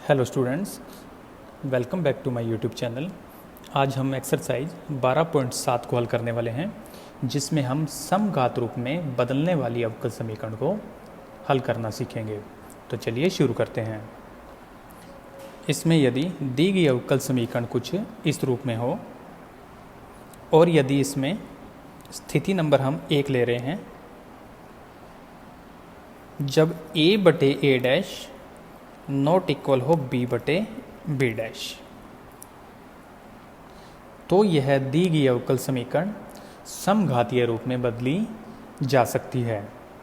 Hello students, welcome back to my YouTube channel. आज हम exercise 12.7 को हल करने वाले हैं, जिसमें हम समघात रूप में बदलने वाली अवकल समीकरण को हल करना सीखेंगे। तो चलिए शुरू करते हैं। इसमें यदि दी गई अवकल समीकरण कुछ इस रूप में हो और यदि इसमें स्थिति नंबर हम 1 ले रहे हैं, जब a बटे a डैश नॉट इक्वल हो b बटे b डैश, तो यह दी गई अवकल समीकरण समघातीय रूप में बदली जा सकती है।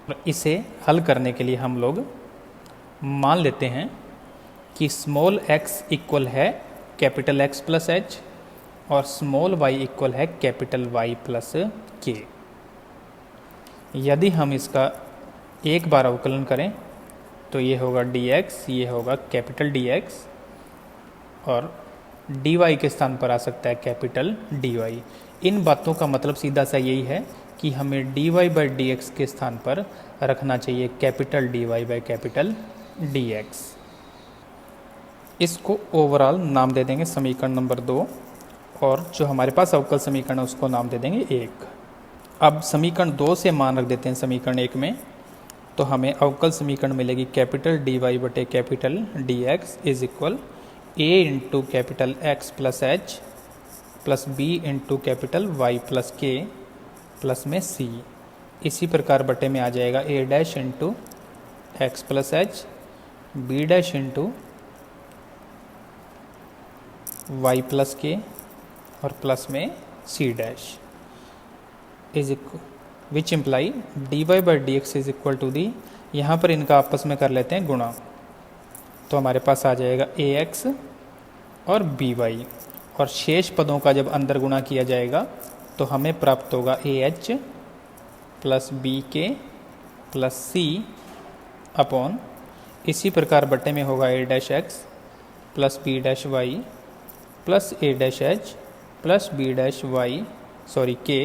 और इसे हल करने के लिए हम लोग मान लेते हैं कि स्मॉल x इक्वल है कैपिटल X प्लस H और स्मॉल y इक्वल है कैपिटल Y प्लस K। यदि हम इसका एक बार अवकलन करें तो ये होगा dx, ये होगा कैपिटल dx और dy के स्थान पर आ सकता है कैपिटल dy। इन बातों का मतलब सीधा सा यही है कि हमें dy बाई dx के स्थान पर रखना चाहिए capital dy by capital dx। इसको ओवरऑल नाम दे देंगे समीकरण नंबर 2 और जो हमारे पास अवकल समीकरण है उसको नाम दे देंगे 1। अब समीकरण 2 से मान रख देते हैं समीकरण 1 में, तो हमें अवकल समीकरण मिलेगी कैपिटल dy बटे capital dx is equal a into capital x plus h plus b into capital y plus k plus में c। इसी प्रकार बटे में आ जाएगा a dash into x plus h, b dash into y plus k और plus में c dash is equal which imply dy by dx is equal to the, यहाँ पर इनका आपस में कर लेते हैं गुणा, तो हमारे पास आ जाएगा ax और by और शेष पदों का जब अंदर गुणा किया जाएगा तो हमें प्राप्त होगा ah plus bk plus c upon, इसी प्रकार बटे में होगा a dash x plus b dash y plus a dash h plus b dash k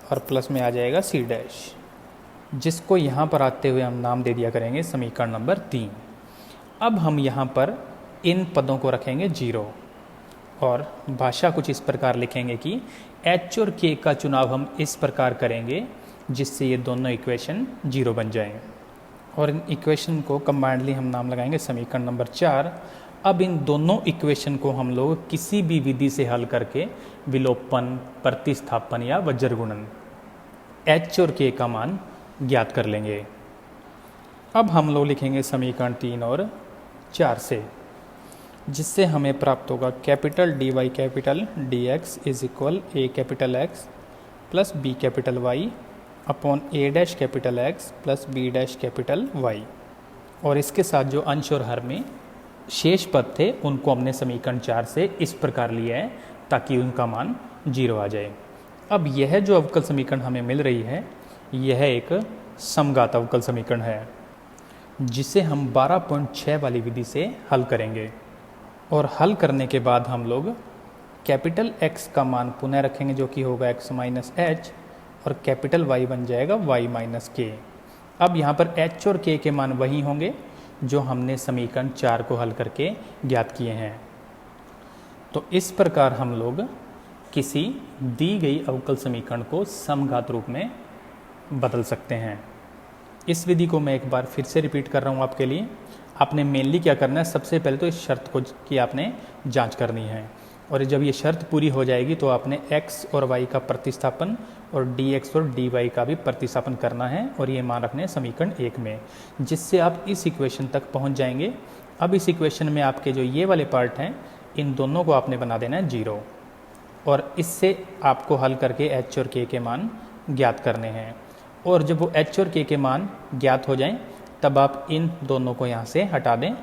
और प्लस में आ जाएगा c डैश, जिसको यहाँ पर आते हुए हम नाम दे दिया करेंगे समीकरण नंबर 3। अब हम यहाँ पर इन पदों को रखेंगे 0 और भाषा कुछ इस प्रकार लिखेंगे कि h और k का चुनाव हम इस प्रकार करेंगे जिससे ये दोनों इक्वेशन 0 बन जाएं और इन इक्वेशन को कंबाइंडली हम नाम लगाएंगे समीकरण नंबर 4। अब इन दोनों इक्वेशन को हम लोग किसी भी विधि से हल करके विलोपन, प्रतिस्थापन या वज्रगुणन h और k का मान ज्ञात कर लेंगे। अब हम लोग लिखेंगे समीकरण 3 और 4 से, जिससे हमें प्राप्त होगा capital dy capital dx is equal a capital x plus b capital y upon a dash capital x plus b dash capital y। और इसके साथ जो अंश और हर में शेष पद थे उनको हमने समीकरण 4 से इस प्रकार लिया है ताकि उनका मान 0 आ जाए। अब यह जो अवकल समीकरण हमें मिल रही है यह एक समघात अवकल समीकरण है, जिसे हम 12.6 वाली विधि से हल करेंगे। और हल करने के बाद हम लोग कैपिटल X का मान पुनः रखेंगे जो कि होगा x माइनस h और कैपिटल Y बन जाएगा y माइनस k। अब यहाँ पर h और k के मान वही होंगे जो हमने समीकरण 4 को हल करके ज्ञात किए हैं। तो इस प्रकार हम लोग किसी दी गई अवकल समीकरण को समघात रूप में बदल सकते हैं। इस विधि को मैं एक बार फिर से रिपीट कर रहा हूँ आपके लिए। आपने मेनली क्या करना है, सबसे पहले तो इस शर्त को की आपने जांच करनी है और जब ये शर्त पूरी हो जाएगी तो आपने x और y का प्रतिस्थापन और dx और dy का भी प्रतिस्थापन करना है और ये मान रखने हैं समीकरण 1 में, जिससे आप इस इक्वेशन तक पहुंच जाएंगे। अब इस इक्वेशन में आपके जो ये वाले पार्ट हैं इन दोनों को आपने बना देना है 0 और इससे आपको हल करके h और k के मान ज्ञात करने हैं। और जब वो h और k के मान ज्ञात हो जाएं तब आप इन दोनों को यहाँ से हटा दें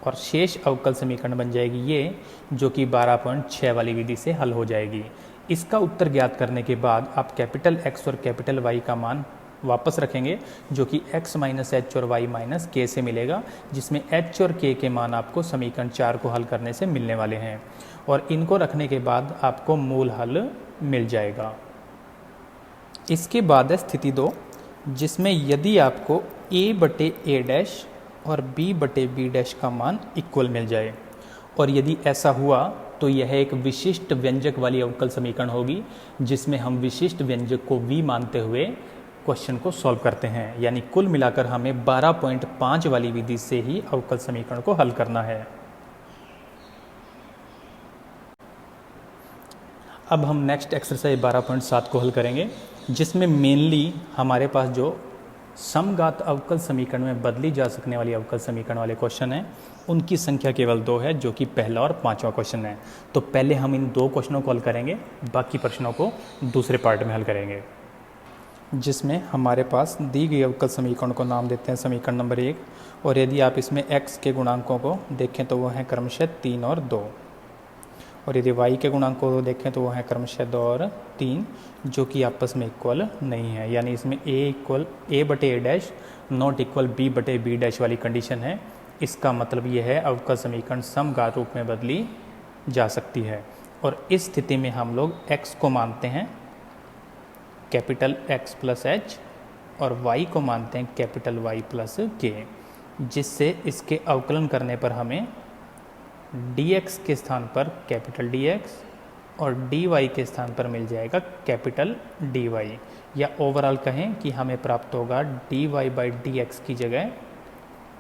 और शेष अवकल समीकरण बन जाएगी ये, जो कि 12.6 वाली विधि से हल हो जाएगी। इसका उत्तर ज्ञात करने के बाद आप कैपिटल X और कैपिटल Y का मान वापस रखेंगे जो कि x माइनस h और y माइनस k से मिलेगा, जिसमें h और k के मान आपको समीकरण 4 को हल करने से मिलने वाले हैं और इनको रखने के बाद आपको मूल हल मिल जाएगा। इसके बाद है स्थिति 2, जिसमें यदि आपको a बटे a डैश और b बटे b डैश का मान इक्वल मिल जाए। और यदि ऐसा हुआ तो यह एक विशिष्ट व्यंजक वाली अवकल समीकरण होगी, जिसमें हम विशिष्ट व्यंजक को v मानते हुए क्वेश्चन को सॉल्व करते हैं। यानी कुल मिलाकर हमें 12.5 वाली विधि से ही अवकल समीकरण को हल करना है। अब हम नेक्स्ट एक्सरसाइज 12.7 को हल करेंगे, जिसमें मेनली हमारे पास जो समघात अवकल समीकरण में बदली जा सकने वाली अवकल समीकरण वाले क्वेश्चन हैं, उनकी संख्या केवल 2 है, जो कि पहला और 5वां क्वेश्चन है। तो पहले हम इन 2 क्वेश्चनों को हल करेंगे, बाकी प्रश्नों को दूसरे पार्ट में हल करेंगे, जिसमें हमारे पास दी गई अवकल समीकरण को नाम देते हैं समीकरण नंबर 1। और यदि आप इसमें x के गुणांकों को देखें तो वो हैं क्रमशः 3 और 2, और यदि y के गुणांकों को देखें तो वो हैं क्रमशः 2 और 3, जो कि आपस में इक्वल नहीं है। यानी इसमें a बटे a dash not equal b बटे b डैश वाली कंडीशन है। इसका मतलब यह है अवकल समीकरण समघात रूप में बदली जा सकती है। और इस स्थिति में हम लोग x को मानते हैं कैपिटल X प्लस H और y को मानते हैं कैपिटल Y प्लस K, जिससे इसके अवकलन करने पर हमें dx के स्थान पर कैपिटल dx और dy के स्थान पर मिल जाएगा कैपिटल dy, या ओवरऑल कहें कि हमें प्राप्त होगा dy बाई dx की जगह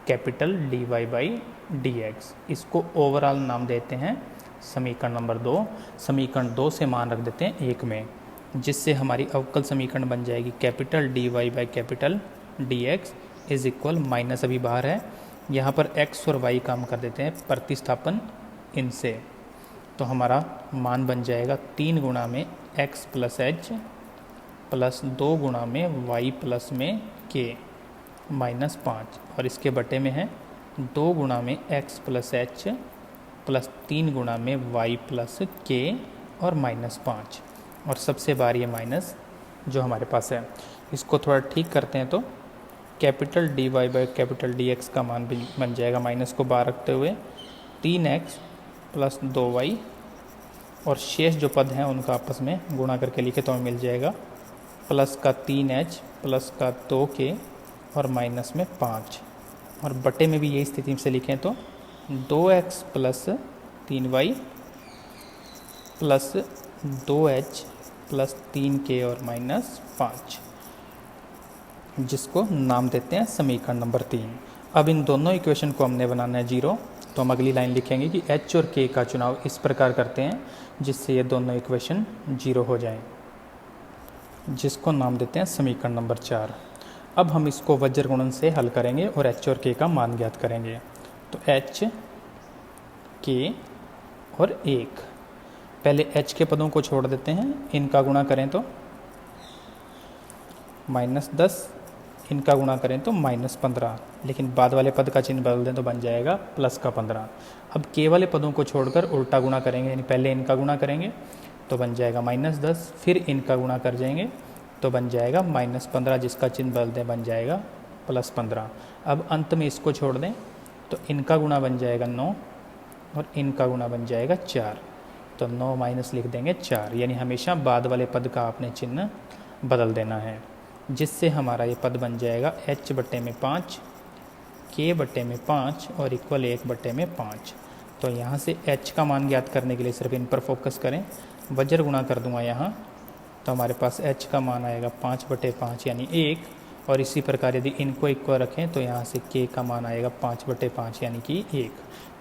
कैपिटल dy बाई dx। इसको ओवरऑल नाम देते हैं समीकरण नंबर 2। समीकरण 2 से मान रख देते हैं 1 में, जिससे हमारी अवकल समीकरण बन जाएगी capital dy by capital dx is equal minus अभी बाहर है, यहाँ पर x और y काम कर देते हैं प्रतिस्थापन इनसे। तो हमारा मान बन जाएगा 3 गुणा में x प्लस h प्लस 2 गुणा में y प्लस में k माइनस 5, और इसके बटे में है 2 गुणा में x प्लस h प्लस 3 गुणा में y प्लस k और माइनस 5, और सबसे बाहर ये माइनस जो हमारे पास है। इसको थोड़ा ठीक करते हैं तो capital dy by capital dx का मान भी बन जाएगा, माइनस को बाहर रखते हुए 3x प्लस 2y, और शेष जो पद हैं उनका आपस में गुणा करके लिखे तो हमें मिल जाएगा प्लस का 3h प्लस का 2k और माइनस में 5, और बटे में भी यही स्थिति से लिखें तो 2x plus 3y plus 2h plus 3k और माइनस 5, जिसको नाम देते हैं समीकरण नंबर 3। अब इन दोनों इक्वेशन को हमने बनाना है 0, तो हम अगली लाइन लिखेंगे कि h और k का चुनाव इस प्रकार करते हैं जिससे ये दोनों इक्वेशन 0 हो जाएं, जिसको नाम देते हैं समीकरण नंबर 4। अब हम इसको वज्र गुणन से हल करेंगे और h और k का मान ज्ञात करेंगे। तो h, k और 1, पहले h के पदों को छोड़ देते हैं, इनका गुणा करें तो -10, इनका गुणा करें तो -15, लेकिन बाद वाले पद का चिन्ह बदल दें तो बन जाएगा प्लस का 15। अब के वाले पदों को छोड़कर उल्टा गुणा करेंगे, यानी पहले इनका गुणा करेंगे तो बन जाएगा -10, फिर इनका गुणा कर जाएंगे तो बन जाएगा -15, जिसका चिन्ह बदल दें बन जाएगा +15। अब अंत में इसको छोड़ दें तो इनका गुणा बन जाएगा 9 और इनका गुणा बन जाएगा 4, तो 9 माइनस लिख देंगे 4, यानी हमेशा बाद वाले पद का आपने चिन्ह बदल देना है, जिससे हमारा ये पद बन जाएगा h बटे में 5, k बटे में 5 और इक्वल 1 बटे में 5। तो यहाँ से h का मान ज्ञात करने के लिए सिर्फ इन पर फोकस करें, वज्र गुणा कर दूंगा यहाँ, तो हमारे पास h का मान आएगा 5 बटे 5 यानी 1, और इसी प्रकार यदि इनको इक्वल रखें तो यहाँ से k का मान आएगा 5 बटे 5 यानी कि 1।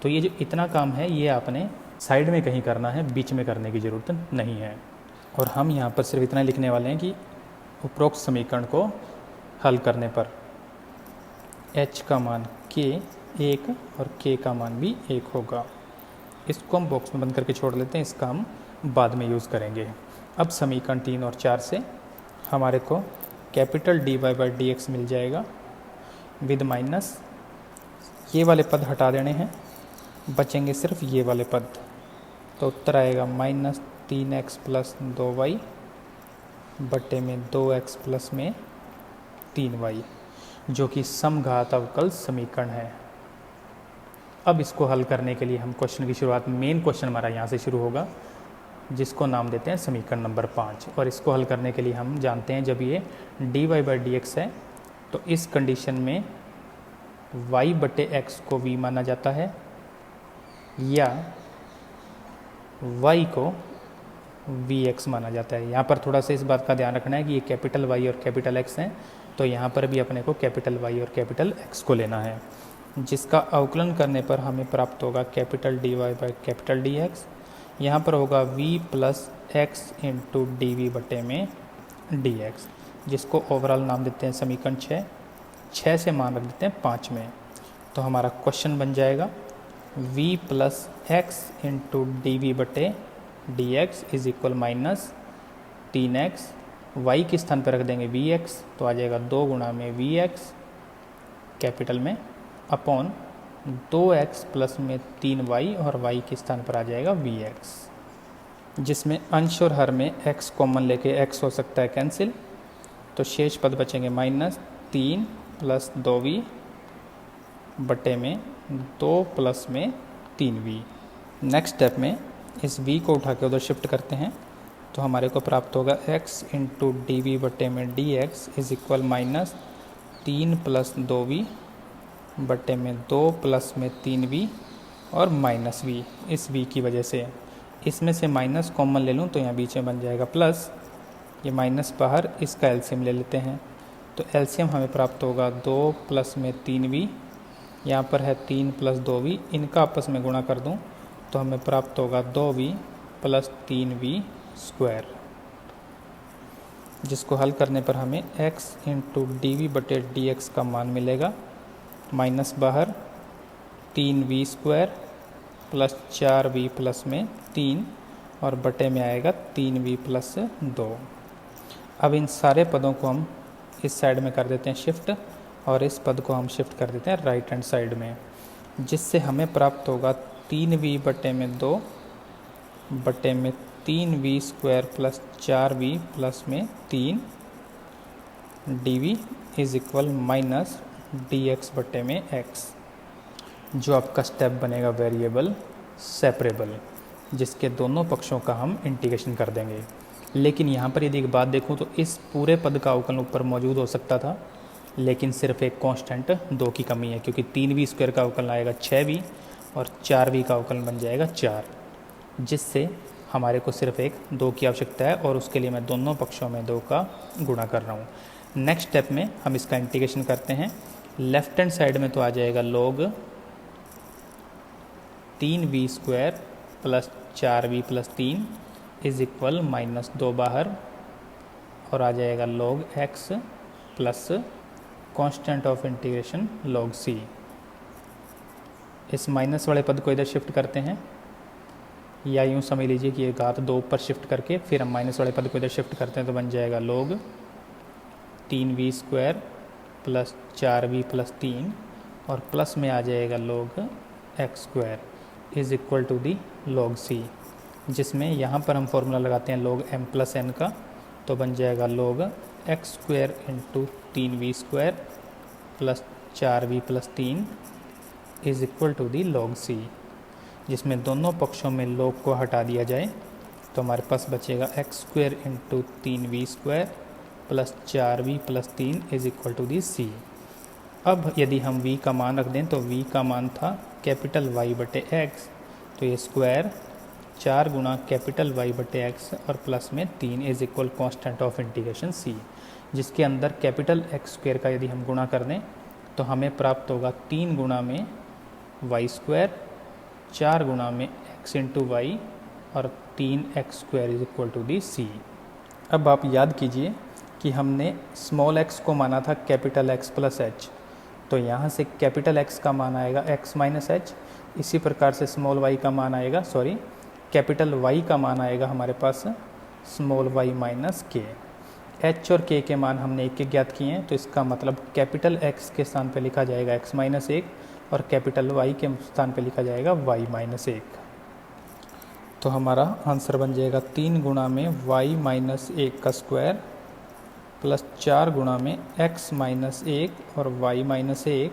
तो ये जो इतना काम है ये आपने साइड में कहीं करना है, बीच में करने की ज़रूरत नहीं है। और हम यहाँ पर सिर्फ इतना लिखने वाले हैं कि उपरोक्त समीकरण को हल करने पर h का मान k 1 और k का मान भी 1 होगा। इसको हम बॉक्स में बंद करके छोड़ लेते हैं, इसका हम बाद में यूज़ करेंगे। अब समीकरण 3 और 4 से हमारे को कैपिटल dy बाई dx मिल जाएगा विद माइनस, ये वाले पद हटा देने हैं, बचेंगे सिर्फ ये वाले पद, तो उत्तर आएगा -3x प्लस 2y बटे में 2x प्लस में 3y, जो कि समघात अवकल समीकरण है। अब इसको हल करने के लिए हम क्वेश्चन की शुरुआत, मेन क्वेश्चन हमारा यहाँ से शुरू होगा, जिसको नाम देते हैं समीकरण नंबर 5। और इसको हल करने के लिए हम जानते हैं जब ये dy बाई dx है तो इस कंडीशन में y बटे x को v माना जाता है या y को vx माना जाता है। यहाँ पर थोड़ा सा इस बात का ध्यान रखना है कि ये कैपिटल Y और कैपिटल X हैं, तो यहाँ पर भी अपने को कैपिटल Y और कैपिटल X को लेना है, जिसका अवकलन करने पर हमें प्राप्त होगा capital dy by capital dx। यहाँ पर होगा v plus x into D we बटे में dx, जिसको ओवरऑल नाम देते हैं समीकरण 6 से मान रख देते हैं 5 में। तो हमारा क्वेश्चन बन जाएगा v plus x into D we बटे d x is equal minus 3x, y के स्थान पर रख देंगे vx, तो आ जाएगा 2 गुणा में vx कैपिटल में अपॉन 2x प्लस में 3y और y के स्थान पर आ जाएगा vx, जिसमें अंश और हर में x कॉमन लेके x हो सकता है कैंसिल, तो शेष पद बचेंगे माइनस 3 प्लस 2v बटे में 2 प्लस में 3v। नेक्स्ट स्टेप में इस v को उठा के उधर शिफ्ट करते हैं, तो हमारे को प्राप्त होगा x इंटू डी वी बटे में D x is equal minus 3 plus 2v बटे में 2 प्लस में 3v और माइनस v। इस v की वजह से इसमें से माइनस कॉमन ले लूँ तो यहाँ बीच में बन जाएगा प्लस, ये माइनस बाहर, इसका एलसीएम ले लेते हैं, तो एलसीएम हमें प्राप्त होगा 2 प्लस में 3v, यहाँ पर है 3 प्लस 2v, इनका आपस में गुणा कर दूँ तो हमें प्राप्त होगा 2v प्लस 3v स्क्वायर, जिसको हल करने पर हमें x इंटू डी वी बटे डी एक्स का मान मिलेगा, माइनस बाहर 3v square plus 4v plus में 3 और बटे में आएगा 3v प्लस 2। अब इन सारे पदों को हम इस साइड में कर देते हैं शिफ्ट और इस पद को हम शिफ्ट कर देते हैं राइट हैंड साइड में, जिससे हमें प्राप्त होगा 3v बटे में 2 बटे में 3v square plus 4v plus में 3 dv is equal minus dx बटे में x, जो आपका स्टेप बनेगा वेरिएबल सेपरेबल, जिसके दोनों पक्षों का हम इंटीग्रेशन कर देंगे। लेकिन यहाँ पर यदि एक बात देखूँ तो इस पूरे पद का अवकलन ऊपर मौजूद हो सकता था, लेकिन सिर्फ एक कांस्टेंट 2 की कमी है, क्योंकि 3v स्क्वायर का अवकलन आएगा 6v और 4v का अवकलन बन जाएगा 4, जिससे हमारे को सिर्फ एक 2 की आवश्यकता है और उसके लिए मैं दोनों पक्षों में 2 का गुणा कर रहा हूँ। नेक्स्ट स्टेप में हम इसका इंटीग्रेशन करते हैं। लेफ्ट हैंड साइड में तो आ जाएगा log 3v square plus 4v plus 3 is equal minus 2 बाहर और आ जाएगा log x plus constant of integration log c। इस माइनस वाले पद को इधर शिफ्ट करते हैं, या यूँ समझ लीजिए कि ये घात 2 ऊपर शिफ्ट करके फिर हम माइनस वाले पद को इधर शिफ्ट करते हैं, तो बन जाएगा log 3v square plus 4v plus 3 और प्लस में आ जाएगा log x square is equal to the log c, जिसमें यहाँ पर हम फॉर्मूला लगाते हैं log m प्लस n का, तो बन जाएगा log x square into 3v square plus 4v plus 3 is equal to the log c, जिसमें दोनों पक्षों में log को हटा दिया जाए तो हमारे पास बचेगा x square into 3v square plus 4v plus 3 is equal to the c। अब यदि हम v का मान रख दें तो v का मान था कैपिटल Y बटे x, तो ये स्क्वायर 4 गुणा कैपिटल Y बटे x और प्लस में 3 is equal constant of integration c, जिसके अंदर कैपिटल x स्क्वायर का यदि हम गुणा कर दें तो हमें प्राप्त होगा 3 गुणा में y स्क्वायर, 4 गुणा में x इंटू वाई और 3x square is equal to the c। अब आप याद कीजिए कि हमने स्मॉल x को माना था कैपिटल X प्लस h, तो यहाँ से कैपिटल X का मान आएगा x माइनस h, इसी प्रकार से स्मॉल y का मान आएगा कैपिटल Y का मान आएगा हमारे पास small y minus k। h और k के मान हमने एक एक ज्ञात किए हैं, तो इसका मतलब कैपिटल X के स्थान पे लिखा जाएगा x माइनस 1 और कैपिटल Y के स्थान पे लिखा जाएगा y माइनस 1। तो हमारा आंसर बन जाएगा 3 गुणा में y माइनस 1 का स्क्वायर प्लस 4 गुणा में x माइनस 1 और y माइनस 1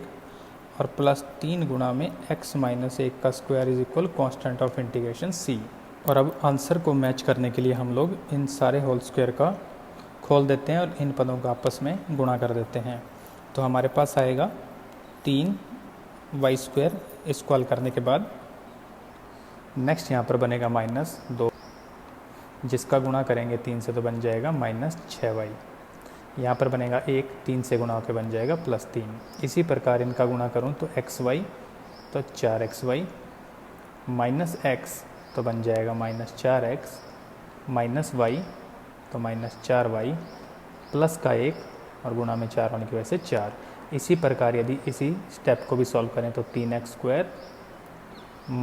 और प्लस 3 गुणा में x माइनस 1 का square is equal constant of integration c। और अब आंसर को मैच करने के लिए हम लोग इन सारे होल स्क्वायर का खोल देते हैं और इन पदों का आपस में गुणा कर देते हैं, तो हमारे पास आएगा 3y² इसको हल करने के बाद नेक्स्ट यहाँ पर बनेगा -2, जिसका गुणा करेंगे 3 से तो बन जाएगा -6y। यहाँ पर बनेगा 1, 3 से गुणा होकर बन जाएगा +3। इसी प्रकार इनका गुणा करूँ तो xy तो 4xy, -x तो बन जाएगा -4x, -y तो -4y, प्लस का 1 और गुणा में 4 होने की वजह से 4। इसी प्रकार यदि इसी स्टेप को भी सॉल्व करें तो 3x²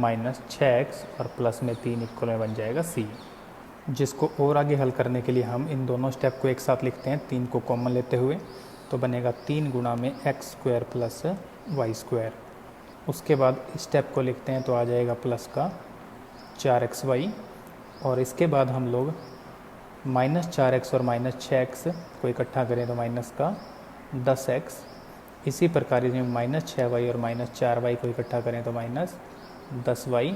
-6x और प्लस में 3 इक्वल में बन जाएगा c, जिसको और आगे हल करने के लिए हम इन दोनों स्टेप को एक साथ लिखते हैं 3 को कॉमन लेते हुए, तो बनेगा 3 गुणा में x² प्लस y²। उसके बाद स्टेप को लिखते हैं तो आ जाएगा प्लस का 4xy, और इसके बाद हम लोग -4x और -6x को इकट्ठा करें तो माइनस का 10x। इसी प्रकार इसमें -6y और -4y को इकट्ठा करें तो -10y,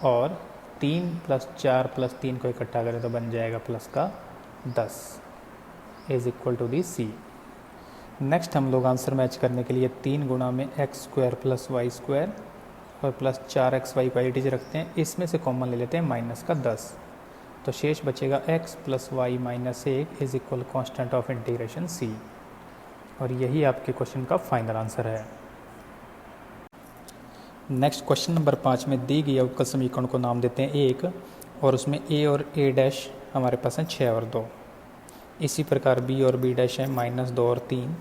और 3 + 4 + 3 को इकट्ठा करें तो बन जाएगा प्लस का 10 is equal to the c। Next हम लोग आंसर मैच करने के लिए 3 गुणा में x² प्लस y² और प्लस 4xy को एज रखते हैं, इसमें से कॉमन ले लेते हैं माइनस का 10, तो शेष बचेगा x plus y minus 1 is equal constant of integration c, और यही आपके क्वेश्चन का फाइनल आंसर है। नेक्स्ट क्वेश्चन नंबर 5 में दी गई अवकल समीकरण को नाम देते हैं 1, और उसमें a और a' हमारे पास हैं 6 और 2। इसी प्रकार b और b' है -2 और 3,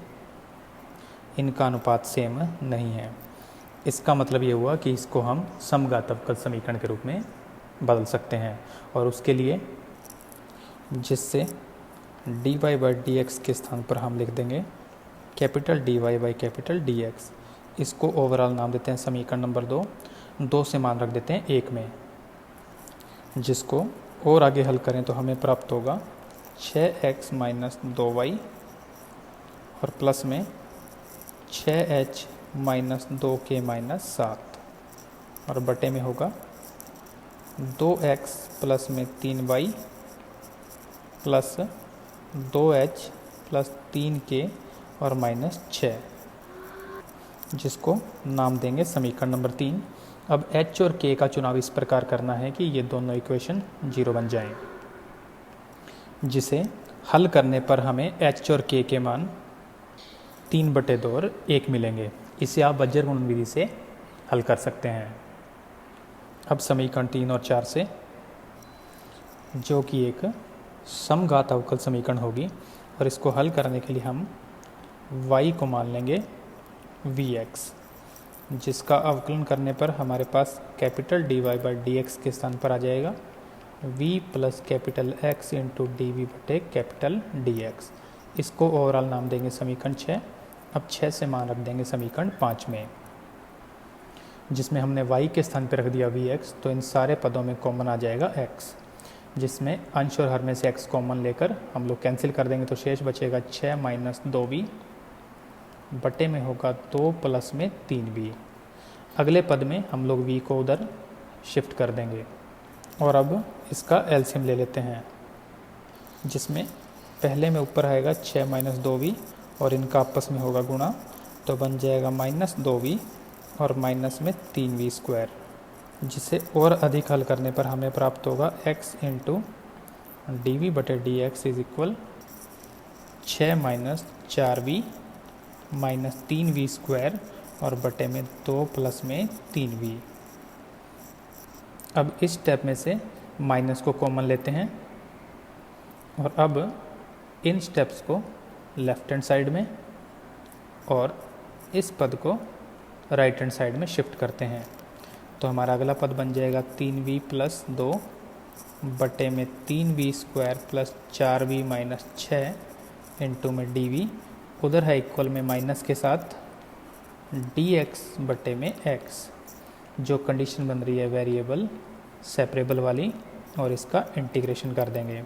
इनका अनुपात सेम नहीं है। इसका मतलब ये हुआ कि इसको हम समघात अवकल समीकरण के रूप में बदल सकते हैं, और उसके लिए जिससे dy/dx के स्थान पर हम लिख देंगे कैपिटल dy/कैपिटल dx। इसको ओवरऑल नाम देते हैं समीकरण नंबर 2। 2 से मान रख देते हैं 1 में, जिसको और आगे हल करें तो हमें प्राप्त होगा 6x - 2y और प्लस में 6h - 2k - 7 और बटे में होगा 2x प्लस में 3y plus 2h plus 3k और -6, जिसको नाम देंगे समीकरण नंबर 3। अब h और k का चुनाव इस प्रकार करना है कि ये दोनों इक्वेशन 0 बन जाएं, जिसे हल करने पर हमें h और k के मान 3/2 और 1 मिलेंगे। इसे आप बज्र गुणन विधि से हल कर सकते हैं। अब समीकरण 3 और 4 से, जो कि एक समघात अवकल समीकरण होगी, और इसको हल करने के लिए हम y को मान लेंगे vx, जिसका अवकलन करने पर हमारे पास कैपिटल dy/dx के स्थान पर आ जाएगा v plus capital x into D बटे कैपिटल dx। इसको ओवरऑल नाम देंगे समीकरण 6। अब 6 से मान रख देंगे समीकरण 5 में, जिसमें हमने y के स्थान पर रख दिया vx, तो इन सारे पदों में कॉमन आ जाएगा x, जिसमें अंश और हर में से x कॉमन लेकर हम लोग कैंसिल कर देंगे, तो शेष बचेगा 6 - 2v बटे में होगा 2 प्लस में 3v। अगले पद में हम लोग v को उधर शिफ्ट कर देंगे, और अब इसका एलसीएम ले लेते हैं, जिसमें पहले में ऊपर आएगा 6 - 2v और इनका आपस में होगा गुणा, तो बन जाएगा -2v और माइनस में 3v², जिसे और अधिक हल करने पर हमें प्राप्त होगा x into dv/dx is equal 6 - 4v minus 3v² और बटे में 2 प्लस में 3v। अब इस स्टेप में से माइनस को कॉमन लेते हैं, और अब इन स्टेप्स को लेफ्ट हैंड साइड में और इस पद को राइट हैंड साइड में शिफ्ट करते हैं, तो हमारा अगला पद बन जाएगा 3v + 2 बटे में 3v² plus 4v minus 6 into में dv, उधर है इक्वल में माइनस के साथ dx बटे में x, जो कंडीशन बन रही है वेरिएबल सेपरेबल वाली, और इसका इंटीग्रेशन कर देंगे।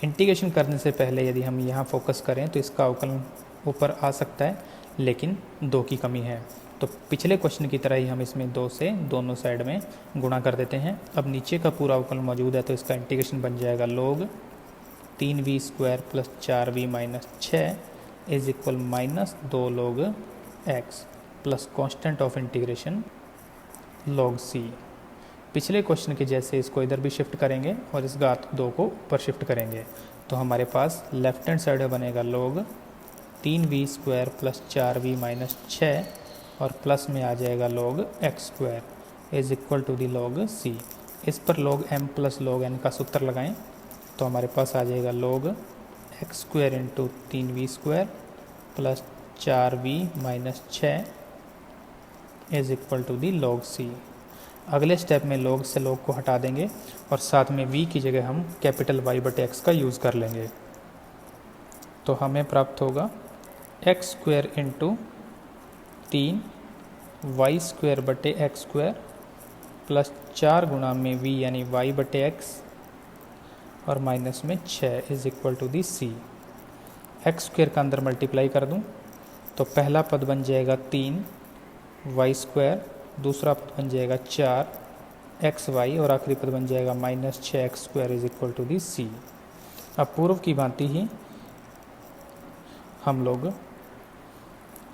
इंटीग्रेशन करने से पहले यदि हम यहाँ फोकस करें तो इसका अवकलन ऊपर आ सकता है, लेकिन 2 की कमी है, तो पिछले क्वेश्चन की तरह ही हम इसमें 2 से दोनों साइड में गुणा कर देते हैं। अब नीचे का पूरा अवकलन मौजूद है, तो इसका इंटीग्रेशन बन जाएगा log 3v² plus 4v minus 6 is equal -2 log x plus constant of integration log c। पिछले क्वेश्चन के जैसे इसको इधर भी शिफ्ट करेंगे और इस घात 2 को ऊपर शिफ्ट करेंगे तो हमारे पास लेफ्ट हैंड साइड में बनेगा log 3v² plus 4v minus 6 और प्लस में आ जाएगा log x² is equal to the log c। इस पर log m plus log n का सूत्र लगाएं तो हमारे पास आ जाएगा log x² into 3v² plus 4v minus 6 is equal to the log c। अगले स्टेप में log से log को हटा देंगे और साथ में v की जगह हम कैपिटल Y बटे x का यूज़ कर लेंगे तो हमें प्राप्त होगा x² इंटू 3y² बटे x² प्लस 4 गुणा में v यानी y बटे x और माइनस में 6 is equal to the c। x² का अंदर मल्टीप्लाई कर दूं तो पहला पद बन जाएगा 3y², दूसरा पद बन जाएगा 4xy और आखिरी पद बन जाएगा minus 6x² is equal to the c। अब पूर्व की भांति ही हम लोग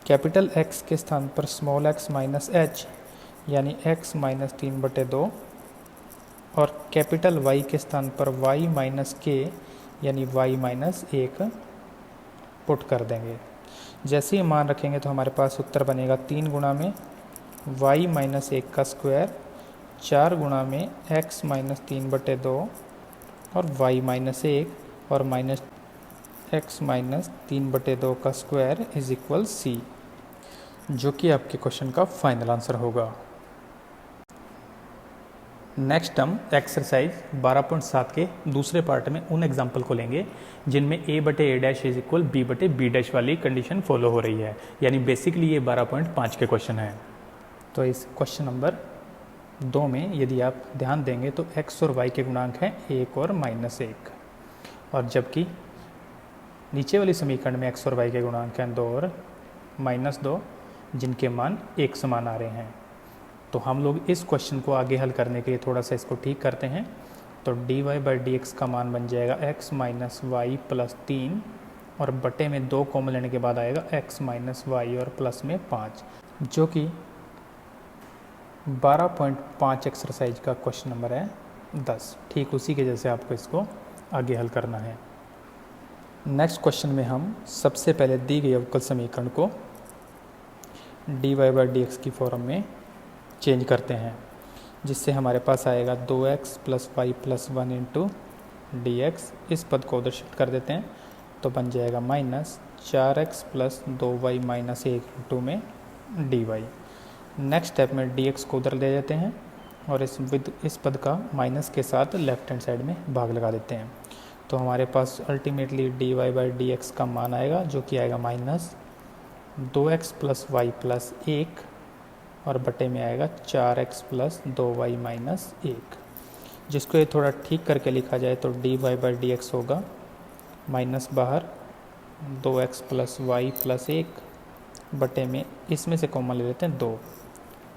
कैपिटल X के स्थान पर स्मॉल x माइनस h यानी x माइनस 3/2 और कैपिटल Y के स्थान पर y माइनस k यानी y माइनस 1 पुट कर देंगे। जैसे ही मान रखेंगे तो हमारे पास उत्तर बनेगा 3 गुणा में y माइनस 1 का स्क्वायर, 4 गुणा में x माइनस 3/2 और y माइनस 1 और माइनस x माइनस 3/2 का स्क्वायर इज इक्वल c, जो कि आपके क्वेश्चन का फाइनल आंसर होगा। नेक्स्ट हम एक्सरसाइज 12.7 के दूसरे पार्ट में उन एग्जाम्पल को लेंगे जिनमें a बटे a dash is equal b बटे b डैश वाली कंडीशन फॉलो हो रही है, यानी बेसिकली ये 12.5 के क्वेश्चन है। तो इस क्वेश्चन नंबर 2 में यदि आप ध्यान देंगे तो x और y के गुणांक हैं 1 और -1 और जबकि नीचे वाली समीकरण में x और y के गुणांक हैं 2 और -2 जिनके मान एक समान आ रहे हैं। तो हम लोग इस क्वेश्चन को आगे हल करने के लिए थोड़ा सा इसको ठीक करते हैं तो dy/dx का मान बन जाएगा x माइनस वाई प्लस 3 और बटे में 2 कॉमन लेने के बाद आएगा x माइनस वाई और प्लस में 5, जो कि 12.5 एक्सरसाइज का क्वेश्चन नंबर है 10। ठीक उसी के जैसे आपको इसको आगे हल करना है। नेक्स्ट क्वेश्चन में हम सबसे पहले दी गई अवकल समीकरण को dy/dx की फॉर्म में चेंज करते हैं, जिससे हमारे पास आएगा 2x plus Y plus 1 into D X. इस पद को उधर शिफ्ट कर देते हैं तो बन जाएगा minus 4x plus 2y minus 1 into में dy। नेक्स्ट स्टेप में dx को उधर ले देते हैं और इस पद का माइनस के साथ लेफ्ट हैंड साइड में भाग लगा देते हैं तो हमारे पास अल्टीमेटली dy/dx का मान आएगा जो कि आएगा minus 2x plus Y plus 1 और बटे में आएगा 4x प्लस 2y माइनस 1, जिसको ये थोड़ा ठीक करके लिखा जाए तो dy/dx होगा माइनस बाहर 2x प्लस वाई प्लस 1 बटे में इसमें से कॉमन ले लेते हैं 2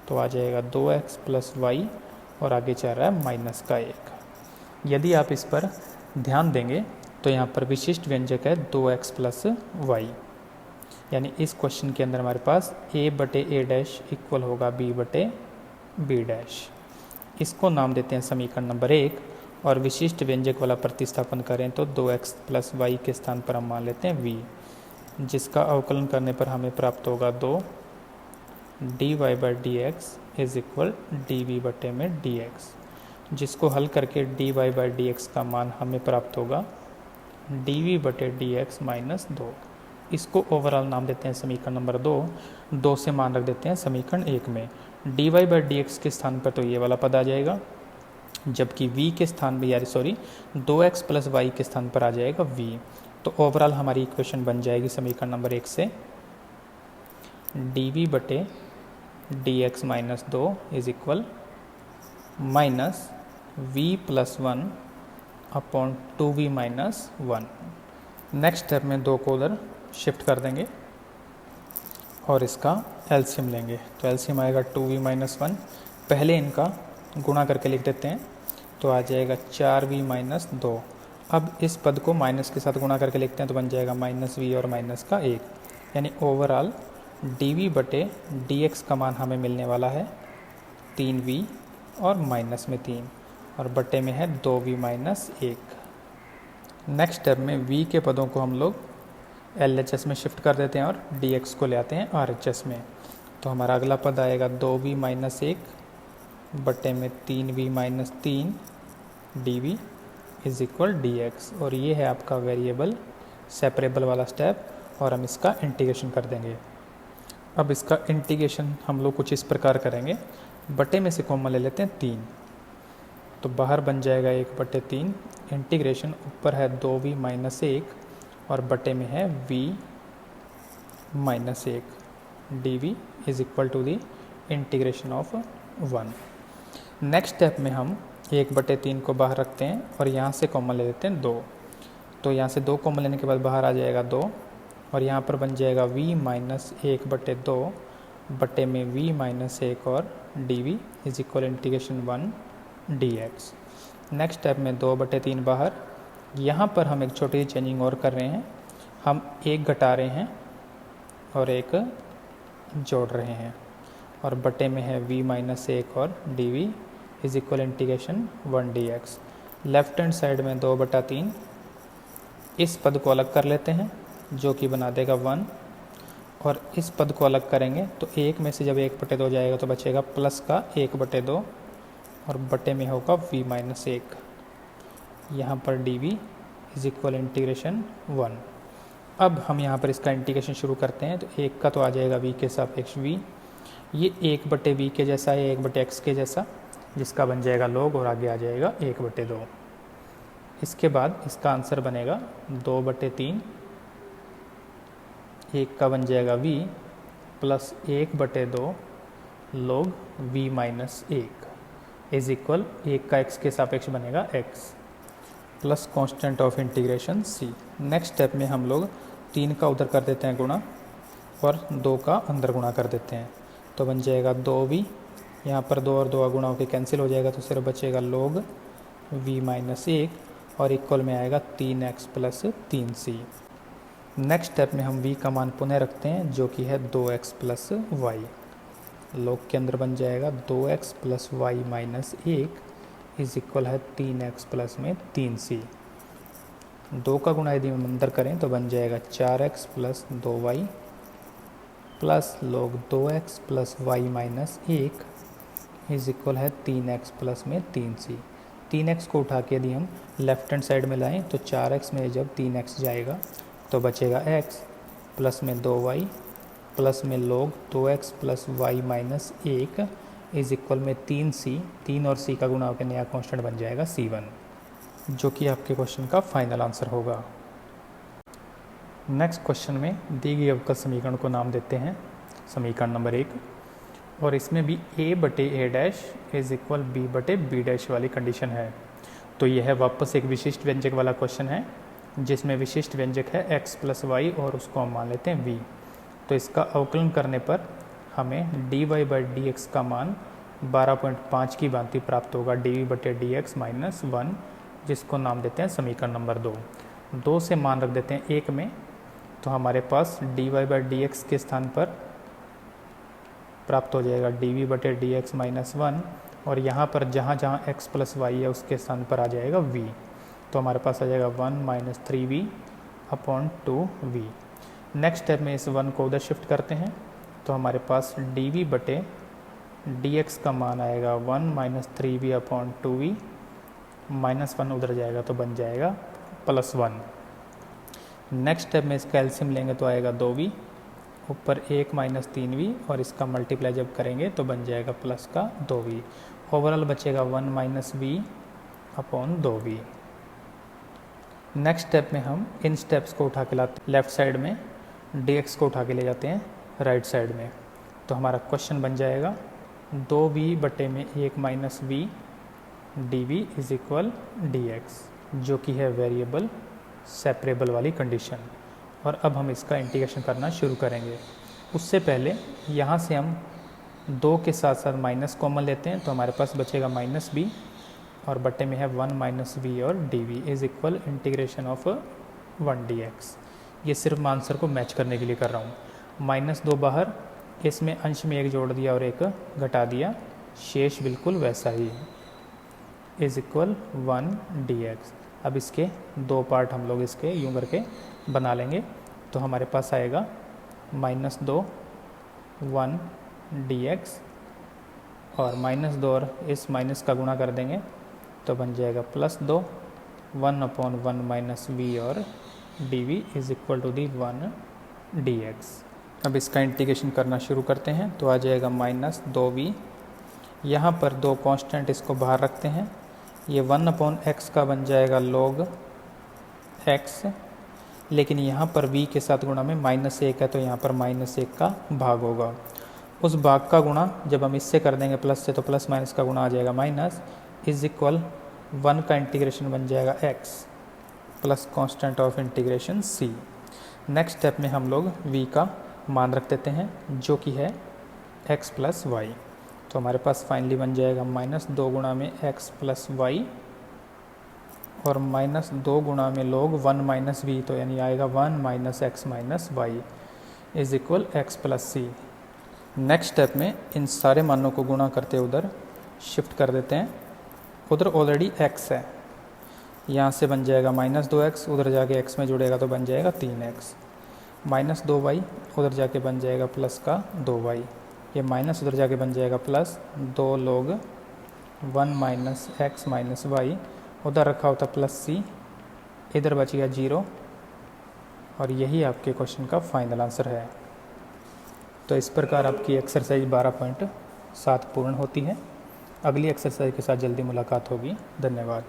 तो आ जाएगा 2x प्लस वाई और आगे चल रहा है माइनस का 1। यदि आप इस पर ध्यान देंगे तो यहाँ पर विशिष्ट व्यंजक है 2x प्लस वाई, यानी इस क्वेश्चन के अंदर हमारे पास a बटे a डैश इक्वल होगा b बटे b डैश। इसको नाम देते हैं समीकरण नंबर 1 और विशिष्ट व्यंजक वाला प्रतिस्थापन करें तो 2x प्लस वाई के स्थान पर हम मान लेते हैं v, जिसका अवकलन करने पर हमें प्राप्त होगा 2 dy/dx इज इक्वल dv बटे में dx, जिसको हल करके dy/dx का मान हमें प्राप्त होगा dv बटे dx माइनस 2। इसको ओवरऑल नाम देते हैं समीकरण नंबर 2 से मान रख देते हैं समीकरण 1 में। dy/dx के स्थान पर तो ये वाला पद आ जाएगा, जबकि v के स्थान पर 2x प्लस वाई के स्थान पर आ जाएगा v। तो ओवरऑल हमारी इक्वेशन बन जाएगी समीकरण नंबर 1 से dv बटे dx minus 2 is equal minus v plus 1 upon 2v minus 1। Next step में 2 को उधर शिफ्ट कर देंगे और इसका एलसीएम लेंगे तो एलसीएम आएगा 2v माइनस 1। पहले इनका गुणा करके लिख देते हैं तो आ जाएगा 4v माइनस 2। अब इस पद को माइनस के साथ गुणा करके लिखते हैं तो बन जाएगा माइनस v और माइनस का 1, यानी ओवरऑल डी बटे डी एक्स का मान हमें मिलने वाला है 3v और माइनस में 3 और बटे में है 2v माइनस 1। नेक्स्ट स्टेप में v के पदों को हम लोग LHS में शिफ्ट कर देते हैं और dx को ले आते हैं RHS में। तो हमारा अगला पद आएगा 2v माइनस 1 बटे में 3v minus 3 dv is equal dx, और ये है आपका वेरिएबल सेपरेबल वाला स्टेप, और हम इसका इंटीग्रेशन कर देंगे। अब इसका इंटीग्रेशन हम लोग कुछ इस प्रकार करेंगे, बटे में से कॉमन ले लेते हैं 3, तो बाहर बन जाएगा 1/3, इंटीग्रेशन ऊपर है 2v माइनस 1 और बटे में है v minus 1 dv is equal to the integration of 1। Next step में हम 1/3 को बाहर रखते हैं और यहाँ से कॉमन ले लेते हैं 2, तो यहाँ से 2 कॉमन लेने के बाद बाहर आ जाएगा 2 और यहाँ पर बन जाएगा v माइनस 1/2 बटे में v माइनस 1 और dv is equal integration 1 dx। Next step में 2/3 बाहर, यहाँ पर हम एक छोटी सी चेंजिंग और कर रहे हैं, हम एक घटा रहे हैं और एक जोड़ रहे हैं, और बटे में है v माइनस 1 और dv is equal integration 1 dx। Left hand side में 2/3, इस पद को अलग कर लेते हैं जो कि बना देगा 1, और इस पद को अलग करेंगे तो एक में से जब 1/2 जाएगा तो बचेगा प्लस का 1/2 और बटे में होगा v माइनस 1, यहाँ पर dv इज इक्वल इंटीग्रेशन 1। अब हम यहाँ पर इसका इंटीग्रेशन शुरू करते हैं, तो एक का तो आ जाएगा v के सापेक्ष v, ये 1/v के जैसा है, 1/x के जैसा, जिसका बन जाएगा log और आगे आ जाएगा 1/2। इसके बाद इसका आंसर बनेगा 2/3, एक का बन जाएगा v plus 1/2 log v minus 1 is equal, एक का x के सापेक्ष बनेगा x plus constant of integration c। Next step में हम लोग 3 का उधर कर देते हैं गुणा और 2 का अंदर गुणा कर देते हैं, तो बन जाएगा 2v, यहाँ पर 2 और 2 गुणा होकर कैंसिल हो जाएगा, तो सिर्फ बचेगा log v माइनस 1 और इक्वल में आएगा 3x plus 3c। Next step में हम v का मान पुनः रखते हैं जो कि है 2x प्लस y, log के अंदर बन जाएगा 2x plus y minus 1 is equal है 3x प्लस में 3c। 2 का गुणा यदि हम अंदर करें तो बन जाएगा 4x plus 2y plus log 2x plus y minus 1 is equal है 3x प्लस में 3c। 3x को उठा के यदि हम लेफ्ट हैंड साइड में लाएं तो 4x में जब 3x जाएगा तो बचेगा x प्लस में 2y प्लस में log 2x plus y minus 1 is equal में 3c, 3 और c का गुणा होकर नया कांस्टेंट बन जाएगा c1, जो कि आपके क्वेश्चन का फाइनल आंसर होगा। नेक्स्ट क्वेश्चन में दी गई अवकल समीकरण को नाम देते हैं समीकरण नंबर 1, और इसमें भी a/a dash is equal b/b dash वाली कंडीशन है। तो यह वापस एक विशिष्ट व्यंजक वाला क्वेश्चन है जिसमें विशिष्ट व्यंजक है x प्लस वाई और उसको हम मान लेते हैं v। तो इसका अवकलन करने पर हमें dy/dx का मान 12.5 की भांति प्राप्त होगा dv/dx माइनस 1, जिसको नाम देते हैं समीकरण नंबर 2। 2 से मान रख देते हैं 1 में, तो हमारे पास dy/dx के स्थान पर प्राप्त हो जाएगा dv/dx माइनस 1, और यहाँ पर जहाँ जहाँ x प्लस वाई है उसके स्थान पर आ जाएगा v, तो हमारे पास आ जाएगा 1 minus 3v upon 2v। Next step में इस 1 को उधर शिफ्ट करते हैं, तो हमारे पास dv/dx का मान आएगा 1 minus 3v upon 2v, minus 1 उधर जाएगा तो बन जाएगा प्लस 1। नेक्स्ट स्टेप में इसका एलसीएम लेंगे तो आएगा 2v, ऊपर 1 माइनस 3v और इसका मल्टीप्लाई जब करेंगे तो बन जाएगा प्लस का 2v। ओवरऑल बचेगा 1 minus v upon 2v। Next step में हम इन स्टेप्स को उठा के लाते हैं लेफ्ट साइड में, dx को उठा के ले जाते हैं राइट साइड में, तो हमारा क्वेश्चन बन जाएगा 2v बटे में 1 minus v dv is equal dx, जो कि है वेरिएबल सेपरेबल वाली कंडीशन। और अब हम इसका इंटीग्रेशन करना शुरू करेंगे। उससे पहले यहाँ से हम 2 के साथ साथ माइनस कॉमन लेते हैं, तो हमारे पास बचेगा माइनस b और बटे में है 1 माइनस v और dv is equal integration of 1 dx। ये सिर्फ मैं आंसर को मैच करने के लिए कर रहा हूँ। -2 बाहर, इसमें अंश में 1 जोड़ दिया और 1 घटा दिया, शेष बिल्कुल वैसा ही है, इज इक्वल 1 dx। अब इसके 2 पार्ट हम लोग इसके यूँ करके बना लेंगे, तो हमारे पास आएगा -2 1 dx और -2 और इस माइनस का गुणा कर देंगे तो बन जाएगा +2 1/1 माइनस v और dv is equal to the 1 dx। अब इसका इंटीग्रेशन करना शुरू करते हैं, तो आ जाएगा -2v, यहाँ पर 2 कांस्टेंट इसको बाहर रखते हैं, ये 1/x का बन जाएगा log x, लेकिन यहाँ पर v के साथ गुणा में -1 है तो यहाँ पर -1 का भाग होगा, उस भाग का गुणा जब हम इससे कर देंगे प्लस से तो प्लस माइनस का गुणा आ जाएगा माइनस, इज इक्वल 1 का इंटीग्रेशन बन जाएगा x plus constant of integration c। Next step में हम लोग v का मान रख देते हैं जो कि है x प्लस वाई, तो हमारे पास फाइनली बन जाएगा -2 गुणा में x प्लस वाई और -2 गुणा में log 1 माइनस वी, तो यानी आएगा 1 minus X minus Y is equal x plus C. Next step में इन सारे मानों को गुणा करते उधर शिफ्ट कर देते हैं, उधर ऑलरेडी x है, यहाँ से बन जाएगा -2x, उधर जाके x में जुड़ेगा तो बन जाएगा 3x, -2y उधर जाके बन जाएगा प्लस का 2y, ये माइनस उधर जाके बन जाएगा plus 2 log 1 minus X minus Y, उधर रखा होता प्लस c, इधर बच गया 0 और यही आपके क्वेश्चन का फाइनल आंसर है। तो इस प्रकार आपकी एक्सरसाइज 12.7 पूर्ण होती है। अगली एक्सरसाइज के साथ जल्दी मुलाकात होगी। धन्यवाद।